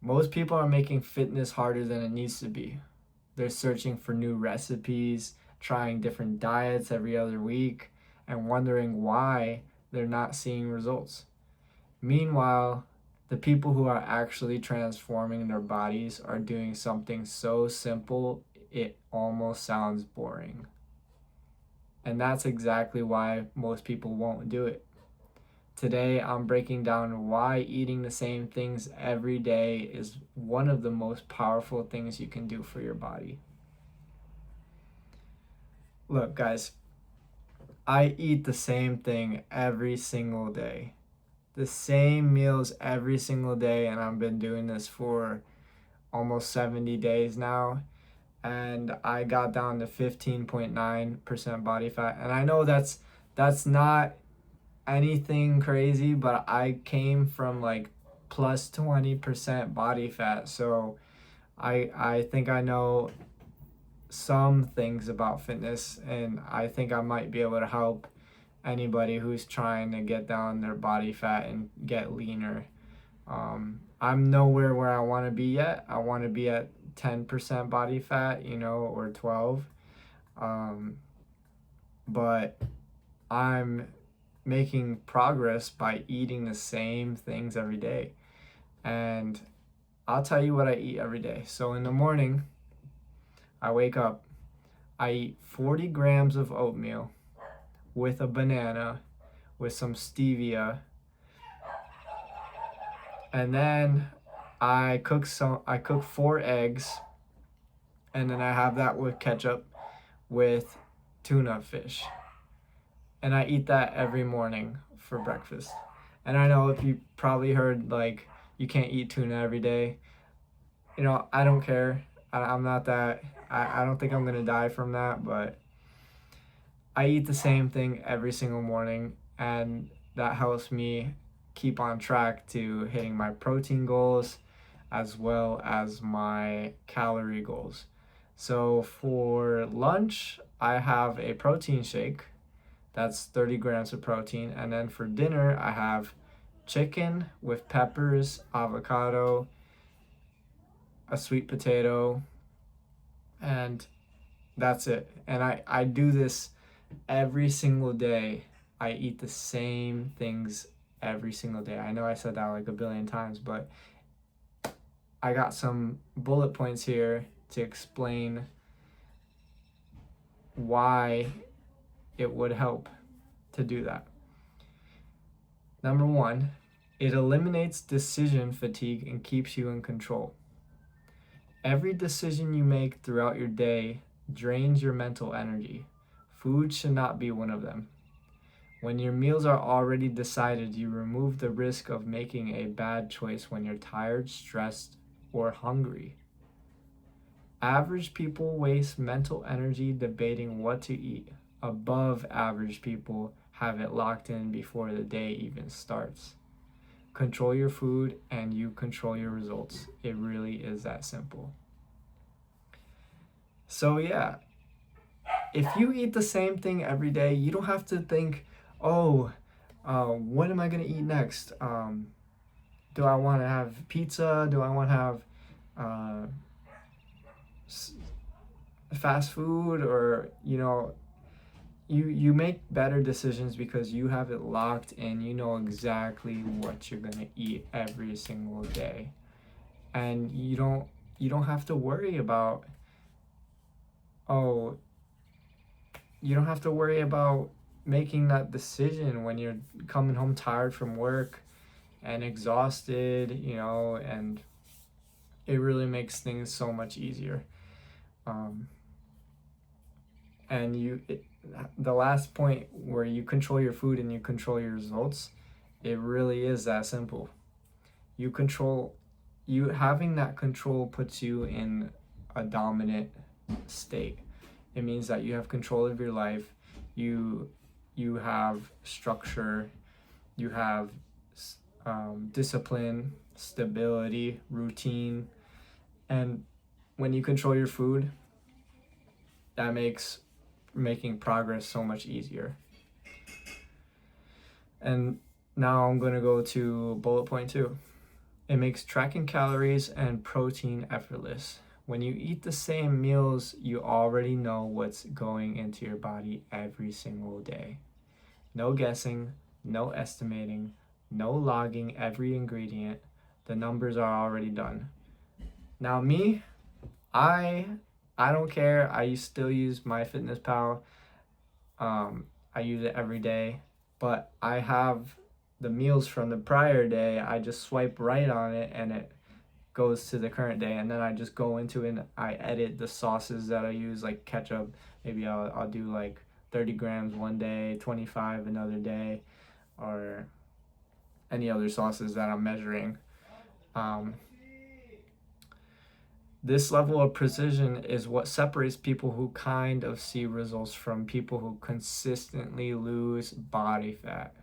Most people are making fitness harder than it needs to be. They're searching for new recipes, trying different diets every other week, and wondering why they're not seeing results. Meanwhile, the people who are actually transforming their bodies are doing something so simple it almost sounds boring. And that's exactly why most people won't do it. Today, I'm breaking down why eating the same things every day is one of the most powerful things you can do for your body. Look, guys, I eat the same thing every single day. The same meals every single day, and I've been doing this for almost 70 days now. And I got down to 15.9% body fat. And I know that's not anything crazy, but I came from like plus 20% body fat. So I think I know some things about fitness, and I think I might be able to help anybody who's trying to get down their body fat and get leaner. I'm nowhere where I want to be yet. I want to be at 10% body fat, or 12. But I'm making progress by eating the same things every day. And I'll tell you what I eat every day. So in the morning, I wake up, I eat 40 grams of oatmeal with a banana, with some stevia, and then I cook 4 eggs, and then I have that with ketchup with tuna fish. And I eat that every morning for breakfast. And I know if you probably heard like you can't eat tuna every day. I don't care. I'm not that I don't think I'm gonna die from that, but I eat the same thing every single morning, and that helps me keep on track to hitting my protein goals as well as my calorie goals. So for lunch, I have a protein shake. That's 30 grams of protein. And then for dinner, I have chicken with peppers, avocado, a sweet potato, and that's it. And I do this every single day. I eat the same things every single day. I know I said that like a billion times, but I got some bullet points here to explain why it would help to do that. Number one, it eliminates decision fatigue and keeps you in control. Every decision you make throughout your day drains your mental energy. Food should not be one of them. When your meals are already decided, you remove the risk of making a bad choice when you're tired, stressed, or hungry. Average people waste mental energy debating what to eat. Above average people have it locked in before the day even starts. Control your food and you control your results. It really is that simple. So yeah, if you eat the same thing every day, you don't have to think, oh, what am I gonna eat next? Do I want to have pizza? Do I want to have fast food? Or you make better decisions because you have it locked in. You know exactly what you're gonna eat every single day, and you don't have to worry about oh you don't have to worry about making that decision when you're coming home tired from work and exhausted, and it really makes things so much easier. And the last point where you control your food and you control your results, it really is that simple. You having that control puts you in a dominant state. It means that you have control of your life. You have structure. You have discipline, stability, routine. And when you control your food, that makes making progress so much easier. And now I'm going to go to bullet point 2. It makes tracking calories and protein effortless. When you eat the same meals, you already know what's going into your body every single day. No guessing, no estimating, no logging every ingredient. The numbers are already done. Now me, I I don't care. I still use MyFitnessPal. I use it every day, but I have the meals from the prior day. I just swipe right on it and it goes to the current day, and then I just go into it and I edit the sauces that I use, like ketchup. Maybe I'll do like 30 grams one day, 25 another day, or any other sauces that I'm measuring. Um, this level of precision is what separates people who kind of see results from people who consistently lose body fat.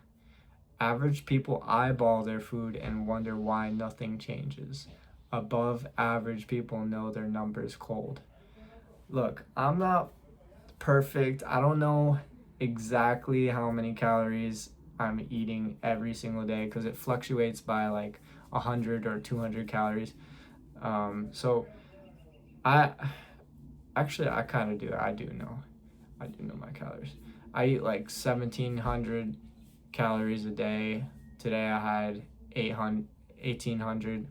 Average people eyeball their food and wonder why nothing changes. Above average people know their numbers cold. Look, I'm not perfect. I don't know exactly how many calories I'm eating every single day because it fluctuates by like 100 or 200 calories. So I actually I kind of do. I do know. I do know my calories. I eat like 1,700 calories a day. Today I had 800, 1,800.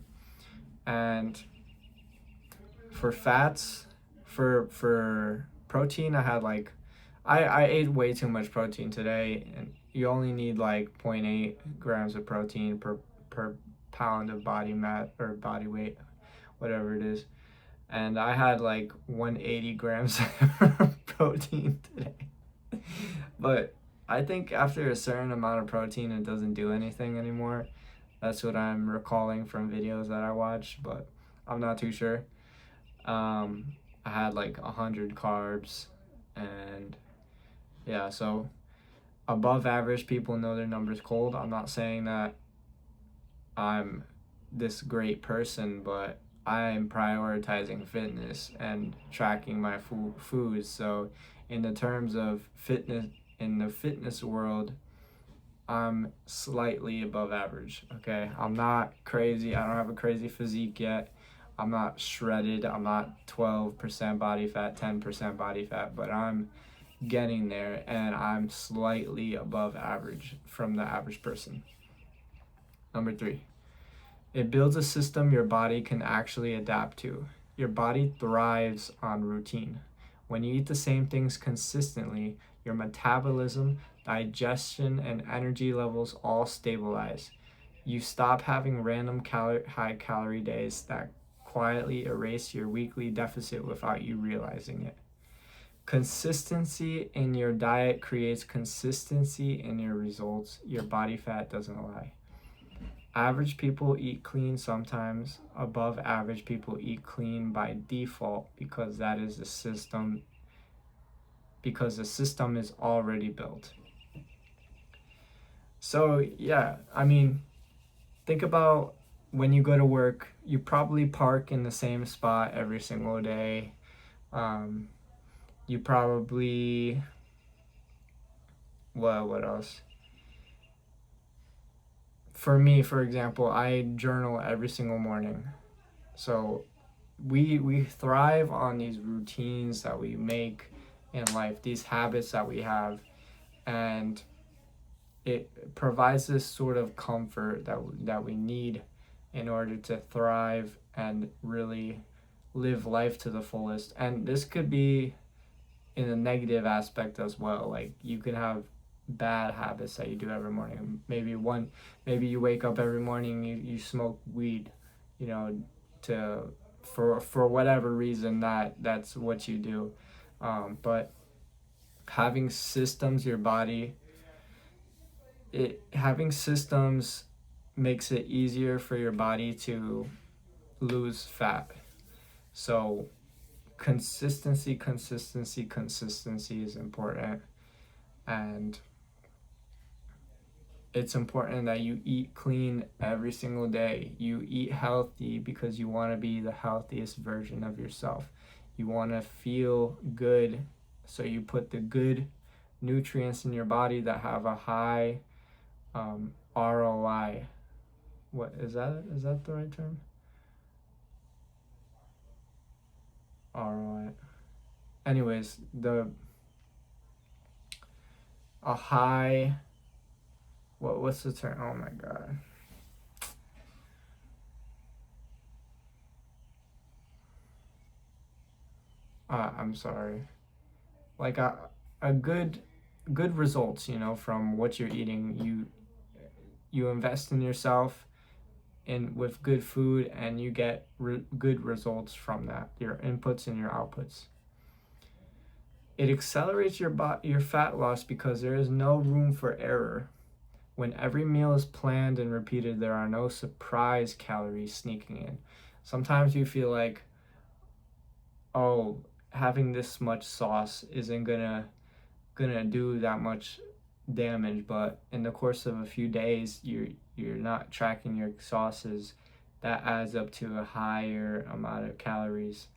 And for fats, for protein, I had like, I ate way too much protein today, and you only need like 0.8 grams of protein per pound of body mass or body weight, whatever it is. And I had like 180 grams of protein today. But I think after a certain amount of protein, it doesn't do anything anymore. That's what I'm recalling from videos that I watched, but I'm not too sure. I had like 100 carbs, and yeah, so above average people know their numbers cold. I'm not saying that I'm this great person, but I'm prioritizing fitness and tracking my foods. So in the terms of fitness, in the fitness world, I'm slightly above average. Okay, I'm not crazy. I don't have a crazy physique yet. I'm not shredded. I'm not 12% body fat, 10% body fat, but I'm getting there, and I'm slightly above average from the average person. Number 3, it builds a system your body can actually adapt to. Your body thrives on routine. When you eat the same things consistently, your metabolism, digestion, and energy levels all stabilize. You stop having random high calorie days that quietly erase your weekly deficit without you realizing it. Consistency in your diet creates consistency in your results. Your body fat doesn't lie. Average people eat clean sometimes. Above average people eat clean by default because that is the system, because the system is already built. So yeah, I mean, think about when you go to work, you probably park in the same spot every single day. You probably, well, what else? For me, for example, I journal every single morning. So we thrive on these routines that we make in life, these habits that we have, and it provides this sort of comfort that we need in order to thrive and really live life to the fullest. And this could be in a negative aspect as well. Like you could have bad habits that you do every morning. Maybe you wake up every morning, you smoke weed, you know, to for whatever reason that's what you do. But having systems, your body, having systems makes it easier for your body to lose fat. So consistency is important, and it's important that you eat clean every single day. You eat healthy because you want to be the healthiest version of yourself. You want to feel good, so you put the good nutrients in your body that have a high ROI, what is that? Is that the right term? ROI. Anyways, a high, what's the term? Oh my god. I'm sorry. Like a good results, you know, from what you're eating. You invest in yourself and with good food, and you get good results from that, your inputs and your outputs. It accelerates your fat loss because there is no room for error. When every meal is planned and repeated, there are no surprise calories sneaking in. Sometimes you feel like, oh, having this much sauce isn't gonna do that much damage, but in the course of a few days, you're not tracking your sauces. That adds up to a higher amount of calories,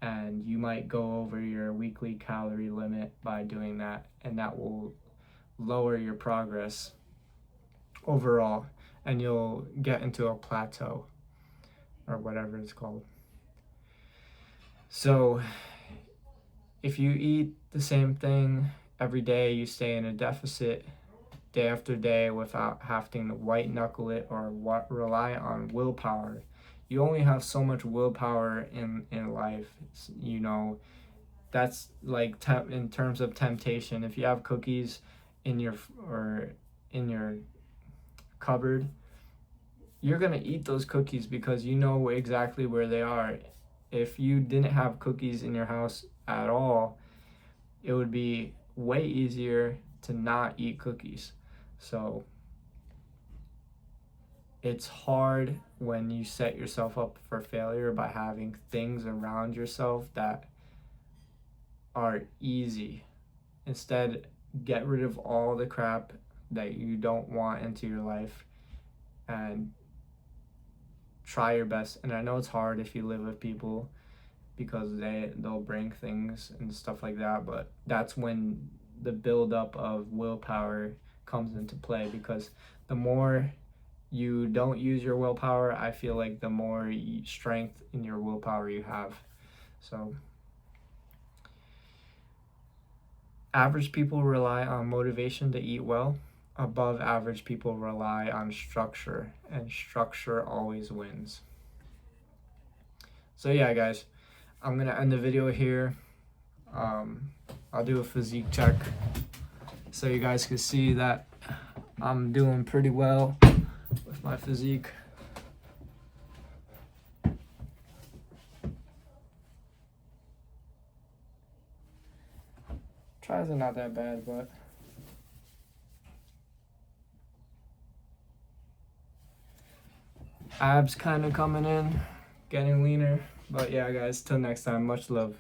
and you might go over your weekly calorie limit by doing that, and that will lower your progress overall, and you'll get into a plateau or whatever it's called. So if you eat the same thing every day, you stay in a deficit day after day without having to white knuckle it or rely on willpower. You only have so much willpower in life, you know. That's like in terms of temptation. If you have cookies in your cupboard, you're gonna eat those cookies because you know exactly where they are. If you didn't have cookies in your house at all, it would be way easier to not eat cookies. So it's hard when you set yourself up for failure by having things around yourself that are easy. Instead, get rid of all the crap that you don't want into your life and try your best. And I know it's hard if you live with people because they'll bring things and stuff like that, but that's when the buildup of willpower comes into play, because the more you don't use your willpower, I feel like the more strength in your willpower you have. So average people rely on motivation to eat well. Above average people rely on structure, and structure always wins. So yeah, guys, I'm gonna end the video here. I'll do a physique check so you guys can see that I'm doing pretty well with my physique. Tries are not that bad, but abs kind of coming in, getting leaner. But yeah, guys, till next time, much love.